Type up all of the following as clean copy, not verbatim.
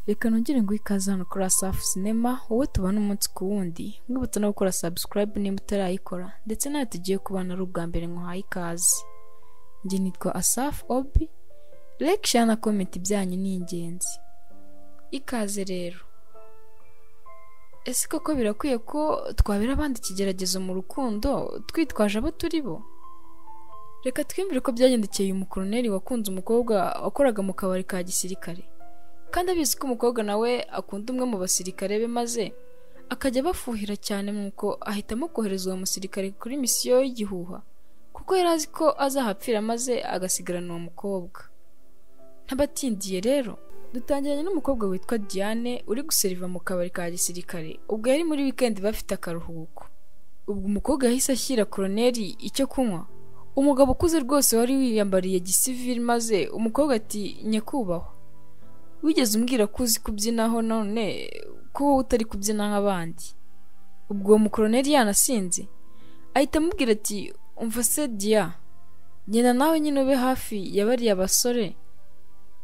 Reka nongere ngo ikaze hano kuri Asaf Cinema wowe tubana umunsi ku wundi mwibutsa no gukora subscribe nimba utarayikora ndetse nawe tugiye kubana ari ubwa mbere nkuhaye ikaze. Njye nitwa Asaf Obi. Like, share na comment byanyu ni ingenzi. Ikaze rero. Ese koko birakwiye ko twabera abandi ikigeragezo mu rukundo twitwaje abo turi bo? Reka twimvire ko byagendekeye umukoloneli wakunze umukobwa wakoraga mu kabari ka gisirikare. Kandi abizi ko umukobwa nawe akunda umwe mu basirikare be maze akajya bafuhira cyane nuko ahitamo koherezwa mu musirikare kuri misiyo y'igihuha kuko yari azi ko azahapfira maze agasigarana uwo mukobwa. Ntabatindiye rero dutangiranye n'umukobwa witwa Diane uri guseriva mu kabari ka gisirikare ubwo yari muri weekend bafite akaruhuko. Ubwo umukobwa yahise ashyira koloneli icyo kunywa. Umugabo ukuze rwose wari wiyambariye gisivili maze umukobwa ati nyakubahwa, wigeze umbwira ko uzi kubyinaho none ko wowe utari kubyina nk'abandi? Ubwo uwo mukoloneli yanasinze ahita amubwira ati umva se Dia, genda nawe nyine ube hafi ya bariya basore,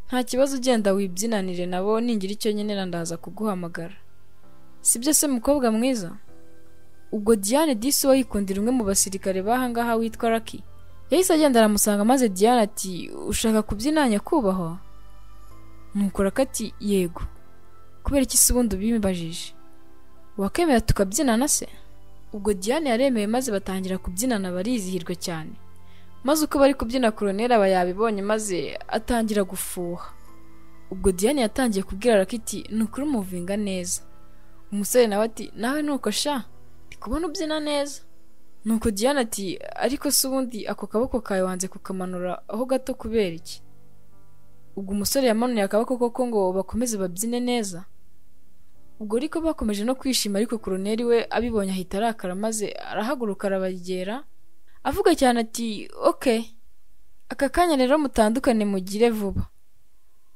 nta kibazo ugenda wibyinanire nabo, ningira icyo nyine ndaza kuguhamagara. Sibyo se mukobwa mwiza? Ubwo Diane disi we yikundira umwe mu basirikare bahangaha witwa Lucky yahise agenda aramusanga maze Diane ati ushaka kubyina nyakubahwa? Nuko ati yego, kubera iki se ubundi ubimubajije? Wakemera tukabyinana se? Ubwo Diane yaremeye maze batangira kubyinana barizihirwa cyane. Maze uko bari kubyina koloneli aba yabibonye maze atangira gufuha. Ubwo Diane yatangiye kubwira Lucky ati nukuri umuvinga neza. Umusore nawe ati nawe nuko sha ndikubona ubyina neza. Nuko Diane ati ariko se ubundi ako kaboko kawe wanze kukamanura aho gato kubera iki? Ubwo umusore yamanuye akaboko koko ngo bakomeze babyine neza. Ubwo ariko bakomeje no kwishima ariko koloneli we abibonye ahita arakara maze arahaguruka arabagera avuga cyane ati okay, aka kanya rero mutandukane mugire vuba,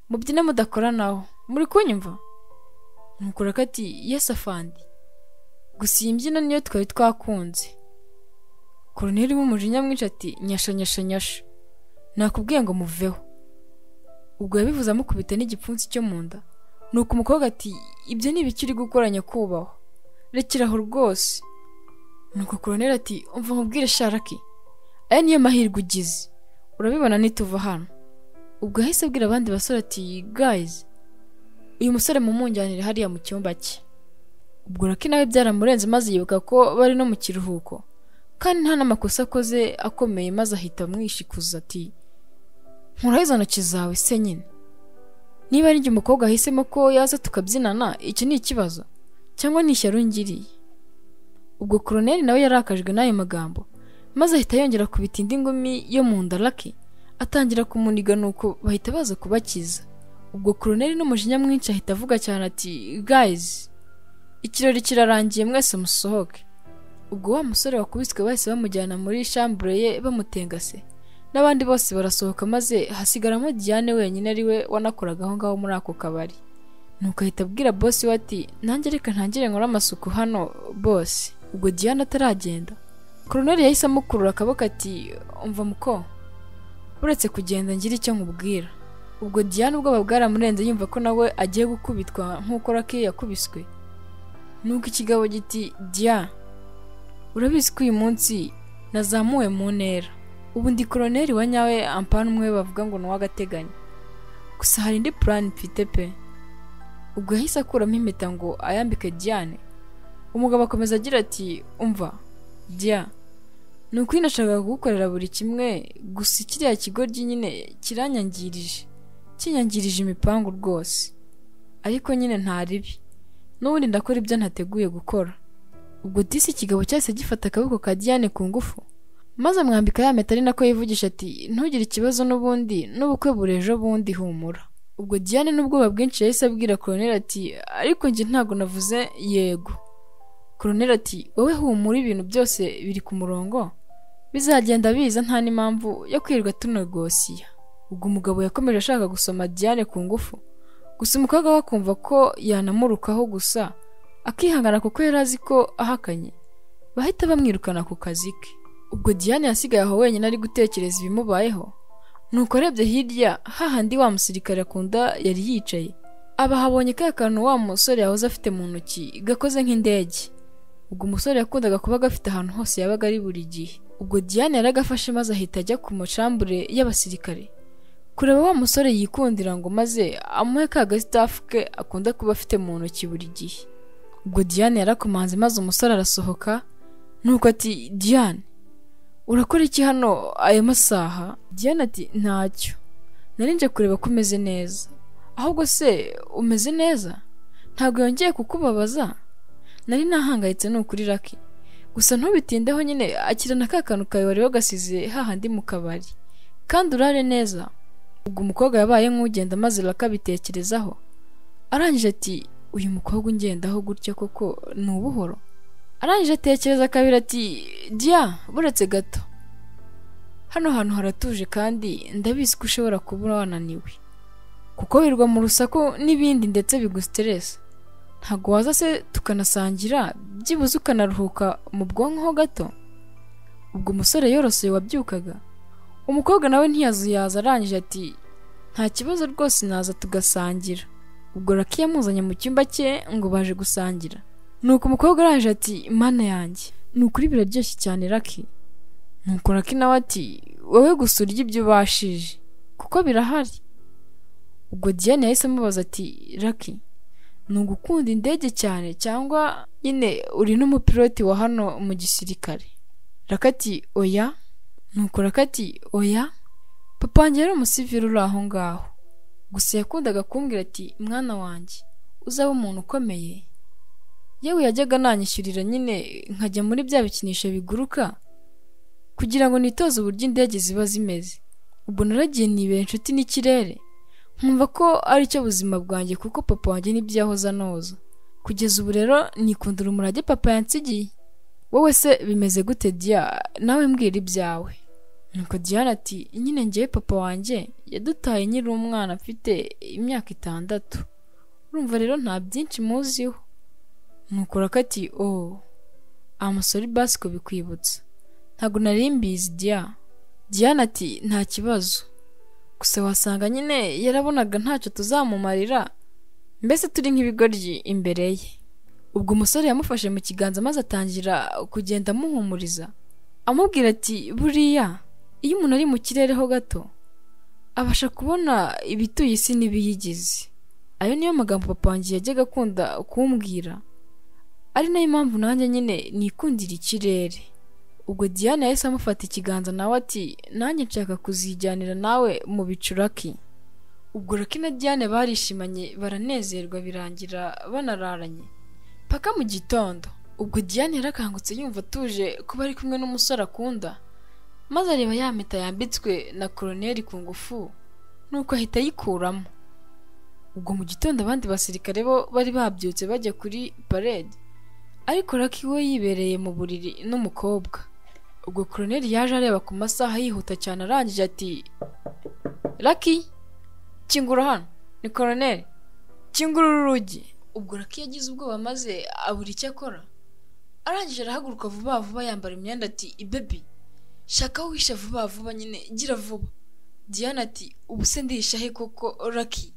mubyine mudakoranaho, muri kunyumva? Nuko ati yes afandi, gusa iyi mbyino niyo twari twakunze. Koloneli w'umujinya mwinshi ati nyasha nyasha nyasha, nakubwiye ngo muveho. Ubwo yabivuze amukubita n'igipfunsi cyo mu nda. Nuko umukobwa ati ibyo ni ibiki uri gukora nyakubahwa, rekeraho rwose. Nuko koloneli ati umva nkubwire Sharaki, aya niyo mahirwe ugize, urabibona nituva hano. Ubwo yahise abwira abandi basore ati guys, uyu musore mumunjyanire hariya mu cyumba cye. Ubwo Lucky nawe byaramurenze maze yibuka ko bari no mu kiruhuko kandi nta n'amakosa akoze akomeye maze ahita amwishikuza ati nkuraho izo ntoki zawe se nyine. Niba ari njye umukobwa ahisemo ko yaza tukabyinana iki ni ikibazo cyangwa ni ishyari ungiriye? Ubwo koloneli nawe yarakajwe n'ayo magambo maze ahita yongera kubita indi ngumi yo mu nda Lucky atangira kumuniga nuko bahita baza kubakiza. Ubwo koloneli n'umujinya mwinshi ahita avuga cyane ati guys, ikirori kirarangiye mwese musohoke. Ubwo wa musore wakubiswe bahise bamujyana muri chambre ye bamutengase n'abandi bose barasohoka maze hasigaramo Diane wenyine ari we wanakoraga aho ngaho muri ako kabari. Nuko ahita abwira boss we ati nanjye reka ntangire nkora amasuku hano boss. Ubwo Diane ataragenda koloneli yahise amukurura akaboko ati umva muko, uretse kugenda ngira icyo nkubwira. Ubwo Diane ubwoba bwaramurenze yumva ko nawe agiye gukubitwa nk'uko Lucky yakubiswe. Nuko ikigabo giti Dia, urabizi ko uyu munsi nazamuwe mu ntera, ubu ndi koloneli wa nyawe ampana umwe bavuga ngo ni uw'agateganyo, gusa hari indi plan mfite pe. Ubwo yahise akuramo impeta ngo ayambike Diane. Umugabo akomeza agira ati umva Dia, nuko nashakaga kugukorera buri kimwe gusa kiriya kigoryi nyine kinyangirije imipangu rwose, ariko nyine nta ribi, n'ubundi ndakora ibyo ntateguye gukora. Ubwo disi ikigabo cyahise gifata akaboko ka Diane ku ngufu maze amwambika ya mpeta ari nako yivugisha ati ntugire ikibazo n'ubundi n'ubukwe burejo bundi humura. Ubwo Diane n'ubwoba bwinshi yahise abwira koloneli ati ariko njye ntago navuze yego. Koloneli ati wowe humura, ibintu byose biri ku murongo, bizagenda biza nta n'impamvu yo kwirirwa tunegosiya. Ubwo umugabo yakomeje ashaka gusoma Diane ku ngufu gusa umukobwa we akumva ko yanamurukaho gusa akihangana kuko yari azi ko ahakanye bahita bamwirukana ku kazi ke. Ubwo Diane yasigaye aho wenyine ari gutekereza ibimubayeho. Nuko arebye hirya hahandi wa musirikare akunda yari yicaye aba habonye ka kantu wa musore yahoze afite mu ntoki gakoze nk'indege. Ubwo umusore yakundaga kuba gafite ahantu hose yabaga ari buri gihe. Ubwo Diane yaragafashe maze ahita ajya ku macambure y'abasirikare kureba wa musore yikundira ngo maze amuhe ka gasitafu ke akunda kuba afite mu ntoki buri gihe. Ubwo Diane yarakomanze maze umusore arasohoka, nuko ati Diane, urakora iki hano aya masaha? Diane ati ntacyo, narinje kureba ko umeze neza. Ahubwo se umeze neza? Ntabwo yongeye kukubabaza? Nari nahangayitse n'ukuri Lucky, gusa ntubitindeho nyine, akirana ka kantu kawe wari wagasize hahandi mu kabari kandi urare neza. Ubwo umukobwa yabaye nk'ugenda maze Lucky abitekerezaho, arangije ati uyu mukobwa ungendaho gutya koko ni ubuhoro? Arangije atekereza kabiri ati Dia, buretse gato, hano hantu haratuje kandi ndabizi ko ushobora kuba wananiwe kuko wirwa mu rusaku n'ibindi ndetse bigustress. Ntago waza se tukanasangira byibuze ukanaruhuka mu bwonko ho gato? Ubwo umusore yoroseye wabyukaga. Umukobwa nawe ntiyazuyaza, arangije ati nta kibazo rwose naza tugasangira. Ubwo Lucky yamuzanye mu cyumba cye ngo baje gusangira. Nuko umukobwa arangije ati mana yanjye, nukuri biraryoshye cyane Lucky. Nuko Lucky nawe ati wowe gusa urya ibyo ubashije kuko birahari. Ubwo Diane yahise amubaza ati Lucky, nugukunda indege cyane cyangwa nyine uri n'umupiloti wa hano mu gisirikare? Lucky ati oya. Nuko Lucky ati oya, papa wanjye yari umusivili uri aho ngaho, gusa yakundaga kumbwira ati mwana wanjye uzaba umuntu ukomeye. Yewe yajyaga nanyishyurira nyine nkajya muri bya bikinisho biguruka kugira ngo nitoze uburyo indege ziba zimeze. Ubwo naragiye nibera inshuti n'ikirere, nkumva ko ari cyo buzima bwanjye kuko papa wanjye nibyo yahoze anoza. Kugeza ubu rero nikundira umurage papa yansigiye. Wowe se bimeze gute Dia? Nawe mbwira ibyawe. Nuko Diane ati nyine njyewe papa wanjye yadutaye nyiri umwana afite imyaka 6. Urumva rero nta byinshi muziho. Nuko Lucky ati amusori basi ko bikwibutsa, ntago nari mbizi Dia. Diane ati nta kibazo, gusa wasanga nyine yarabonaga ntacyo tuzamumarira, mbese turi nk'ibigoryi imbere ye. Ubwo umusore yamufashe mu kiganza maze atangira kugenda amuhumuriza, amubwira ati buriya iyo umuntu ari mu kirere ho gato abasha kubona ibituye isi n'ibiyigize. Ayo niyo magambo papa wanjye yajyaga akunda kumbwira, ari nayo mpamvu nanjye nyine nikundira ikirere. Ubwo Diane yahise amufata ikiganza nawe ati nanjye nshaka kuzijyanira nawe mu bicu Lucky. Ubwo Lucky na Diane barishimanye baranezerwa birangira banararanye paka mu gitondo. Ubwo Diane yarakangutse yumva atuje kuba ari kumwe n'umusore akunda, maze areba ya mpeta yambitswe na koloneli ku ngufu, nuko ahita yikuramo. Ubwo mu gitondo abandi basirikare bo bari babyutse bajya kuri parade, ariko Lucky we yibereye mu buriri n'umukobwa. Ubwo koloneli yaje areba ku masaha yihuta cyane, arangije ati Lucky, kingura hano. Ni koloneli, kingura urugi. Ubwo Lucky yagize ubwoba maze abura icyo akora, arangije arahaguruka vuba vuba yambara imyenda ati baby, shaka wisha vuba vuba nyine, gira vuba. Diane ati ubu se ndisha he koko Lucky?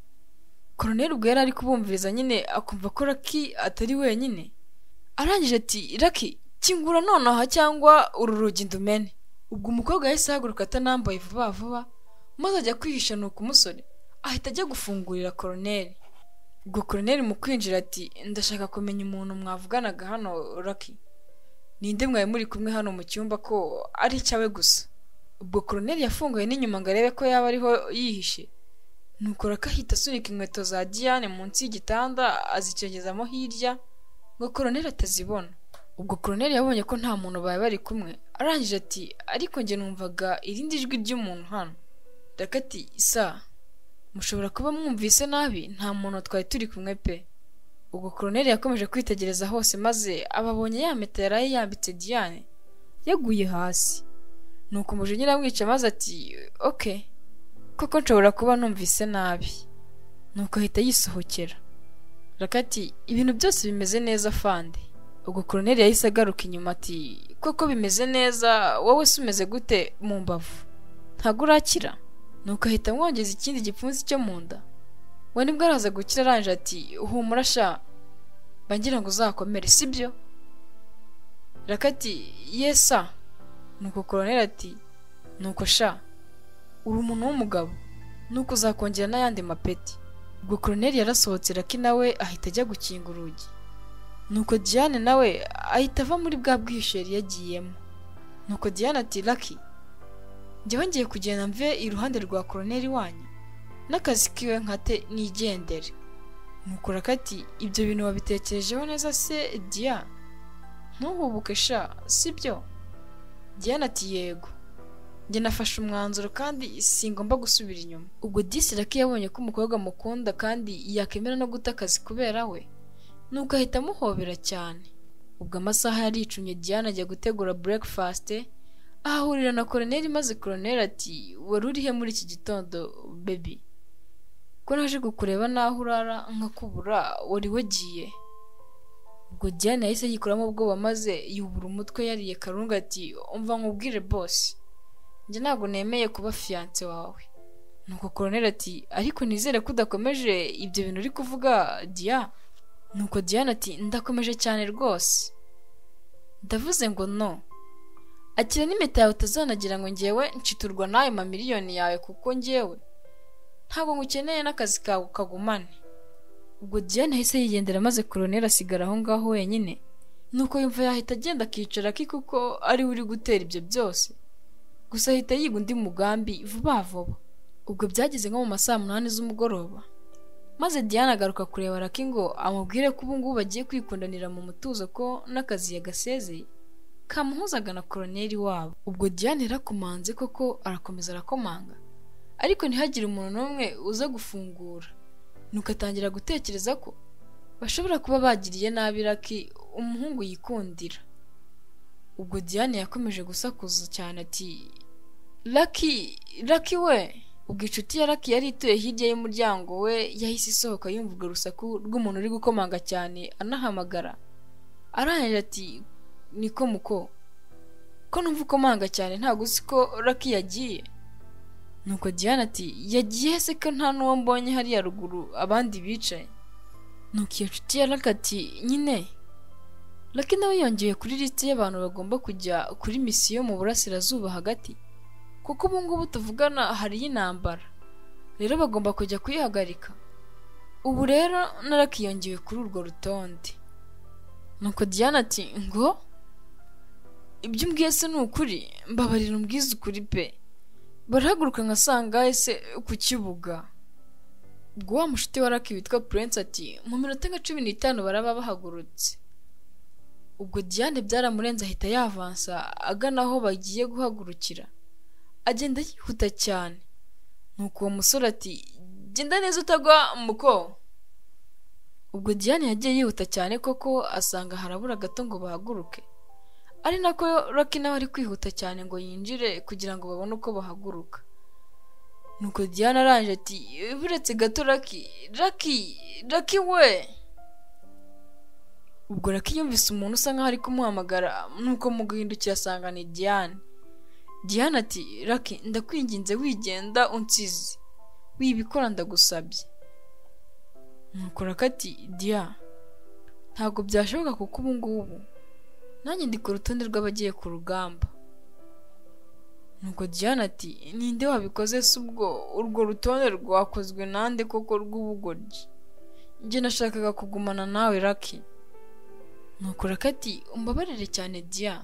Koloneli ubwo yari ari kubumviriza nyine akumva ko Lucky atari wenyine, arangije ati Lucky, kingura nonaha cyangwa uru rugi ndumene. Ubwo umukobwa yahise ahaguruka atanambaye vuba vuba maze ajya kwihisha, nuko umusore ahita ajya gufungurira koloneli. Ubwo koloneli mu kwinjira ati ndashaka kumenya umuntu mwavuganaga hano Lucky, ninde mwaye muri kumwe hano mu cyumba ko ari cyawe gusa? Ubwo koloneli yafunguye n'inyuma ngo arebe ko yaba ariho yihishe, nuko Lucky ahita asunika inkweto za Diane munsi y'igitanda azicengezamo hirya ngo koloneli atazibona. Ubwo koloneli yabonye ko nta muntu bari kumwe, arangije ati ariko njye numvaga irindi jwi ry'umuntu hano. Lucky ati isa, mushobora kuba mwumvise nabi, nta muntu twari turi kumwe pe. Ubwo koloneli yakomeje kwitegereza hose maze ababonye ya mpeta yaraye yambitse Diane yaguye hasi. Nuko umujinya aramwica maze ati okay, koko nshobora kuba numvise nabi. Nuko ahita yisohokera. Lucky ati ibintu byose bimeze neza fande. Ubwo koloneli yahise agaruka inyuma ati koko bimeze neza, wowe se umeze gute mu mbavu? Ntago urakira? Nuko ahita amwongeza ikindi gipfunsi cyo mu nda. we nibwo araza gukira aranje ati humura sha bangira ngo uzakomere sibyo. Raki ati yesa. Nuko Colonel ati nuko sha uri umuntu w'umugabo nuko uzakongera n'ayandi mapeti. Ubwo Colonel yarasohotse Raki nawe ahita ajya gukinga urugi. Nuko Diane nawe ahita ava muri bwa bwisheri yagiyemo. Nuko Diane ati Raki njyewe ngiye kugenda mve iruhande rwa Colonel wanyu n'akazi kiwe nkate nigendere. Nuko Raki ati ibyo bintu wabitekerejeho neza se Dia? Ntuhubuke sha sibyo? Diane ati yego njye nafashe umwanzuro kandi singomba gusubira inyuma. Ubwo disi Raki yabonye ko umukobwa mukunda kandi yakemera no guta akazi kubera we, nuko ahita amuhobera cyane. Ubwo amasaha yaricumye Diane ajya gutegura breakfast, ahahurira na Colonel maze Colonel ati wari urihe muri iki gitondo baby? Ko naje kukureba naho urara nkakubura wari wagiye. Ubwo Diane yahise yikuramo ubwoba maze yubura umutwe yariye Karunga ati umva nkubwire boss njye ntabwo nemeye kuba fiance wawe. Nuko Colonel ati ariko nizere ko udakomeje ibyo bintu uri kuvuga Dia. Nuko Diane ati ndakomeje cyane rwose. Ndavuze ngo no. Akira n'impeta yawe utazanagira ngo njyewe nshiturwa nawe mamiliyoni yawe kuko njyewe ntabwo ngukeneye n'akazi kawe kagumane. Ubwo Diane yahise yigendera maze Colonel asigara aho ngaho wenyine. Nuko yumva yahita agenda akicara kuko ari uri gutera ibyo byose. Gusa ahita yiga undi mugambi vuba vuba. Ubwo byageze nko mu masaha 8 z'umugoroba. Maze Diane agaruka kureba Raki ngo amubwire ko ubu ngubu bagiye kwikundanira mu mutuzo ko n'akazi yagasezeye kamuhuzaga na Colonel wabo. Ubwo Diane yarakomanze koko arakomeza arakomanga, ariko ntihagire umuntu n'umwe uza gufungura. Nuko atangira gutekereza ko bashobora kuba bagiriye nabi Raki umuhungu yikundira. Ubwo Diane yakomeje gusakuza cyane ati Raki we. Ubwo inshuti ya Raki yari ituye hirya y'umuryango we yahise isohoka yumvuga urusaku rw'umuntu uri gukomanga cyane anahamagara. Arangije ati niko muko ko numva ukomanga cyane ntago uzi ko Raki yagiye. Nuko Diane ati yagiye se ko nta n'uwo mbonye hariya ruguru abandi bicaye. Nuko iyo nshuti ya Raki ati nyine Raki nawe yongeye kuri liste y'abantu bagomba kujya kuri misiyo mu burasirazuba hagati, kuko ubu ngubu tuvugana hari y'intambara, rero bagomba kujya kuyihagarika. Ubu rero na Raki yongeye kuri urwo rutonde. Nuko Diane ati ngo ibyo umbwiye se ni ukuri? Mbabarira umbwize ukuri pe. Barahaguruka nkasanga ese ku kibuga. Ubwo wa mushuti wa Raki witwa Prince ati mu minota nka 15 baraba bahagurutse. Ubwo Diane byaramurenze ahita yavansa agana aho bagiye guhagurukira. Agenda yihuta cyane. Nuko uwo musore ati genda neza utagwa muko. Ubwo Diane yagiye yihuta cyane koko asanga harabura gato ngo bahaguruke. Ari nako Raki nawe ari kwihuta cyane ngo yinjire kugira ngo babone uko bahaguruka. Nuko Diane aranje ati buretse gato Raki we. Ubwo Raki yumvise umuntu usa nkaho ari kumuhamagara, nuko mu guhindukira asanga ni Diane. Diane ati Raki ndakwinginze wigenda unsize wibikora ndagusabye. Nuko Raki ati Dia ntago byashoboka kuko ubu ngubu nanjye ndi ku rutonde rw'abagiye ku rugamba. Nuko Diane ati ninde wabikoze se? Ubwo urwo rutonde rwakozwe nande koko rw'ubugoryi? Njye nashakaga kugumana nawe Raki. Nuko Raki ati umbabarire cyane Dia,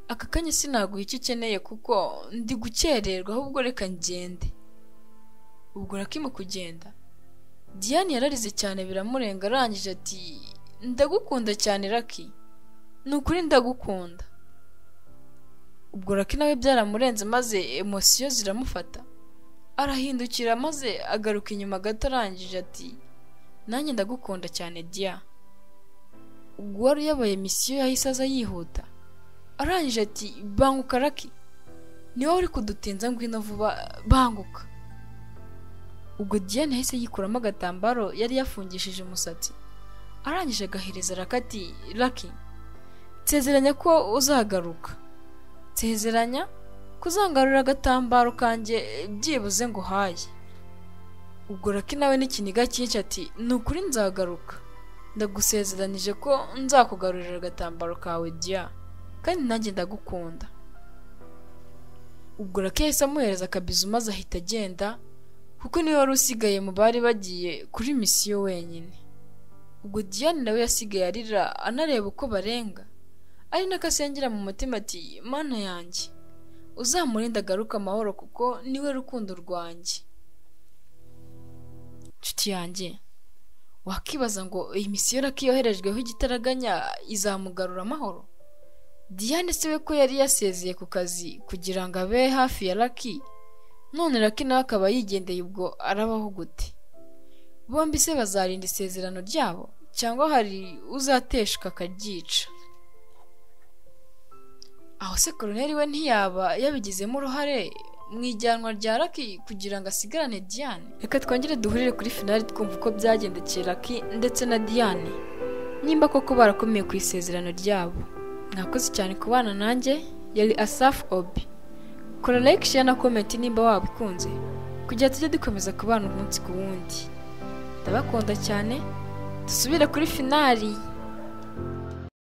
aka kanya sinaguha icyo ukeneye kuko ndi gukererwa, ahubwo reka ngende. Ubwo Raki mu kugenda Diane yararize cyane biramurenga arangije ati ndagukunda cyane Raki, nukuri ndagukunda. Ubwo Raki nawe byaramurenze maze emosiyo ziramufata, arahindukira maze agaruka inyuma gato arangije ati nanjye ndagukunda cyane Dia. Ubwo wari yabaye misiyo yahise aza yihuta arangije ati banguka Raki, ni wowe uri kudutinza ngwino vuba banguka. Ubwo Diane yahise yikuramo agatambaro yari yafungishije umusatsi arangije agahereza Raki ati Raki nsezeranya ko uzagaruka, nsezeranya kuzangarura agatambaro kanjye byibuze ngo haye. ubwo Lucky nawe n'ikiniga cyinshi ati ni ukuri nzagaruka, ndagusezeranije ko nzakugarurira agatambaro kawe Dia, kandi nanjye ndagukunda. Ubwo Lucky yahise amuhereza akabizu maze ahita agenda, kuko niwe wari usigaye mu bari bagiye kuri misiyo wenyine. Ubwo Diane nawe yasigaye arira anareba uko barenga, ari nako asengera mu mutima ati Mana yanjye uzamurinde agaruka amahoro kuko niwe rukundo rwanjye. Nshuti yanjye, wakibaza ngo iyi misiyo Lucky yoherejweho igitaraganya izamugarura amahoro? Diane se we ko yari yasezeye ku kazi kugira ngo abe hafi ya Lucky, none Lucky nawe akaba yigendeye, ubwo arabaho gute? Bombi se bazarinda isezerano ryabo cyangwa hari uzateshwa akaryica? Aho se Koloneli we ntiyaba yabigizemo uruhare mu ijyanwa rya Lucky kugira ngo asigarane Diane? Reka twongere duhurire kuri finali twumva uko byagendekeye Lucky ndetse na Diane, nimba koko barakomeye ku isezerano ryabo. Mwakoze cyane kubana nanjye, yari Asaf Obi. Kora like, share na comment nimba wabikunze, kugira tujye dukomeza kubana umunsi ku wundi. Ndabakunda cyane, dusubire kuri finali.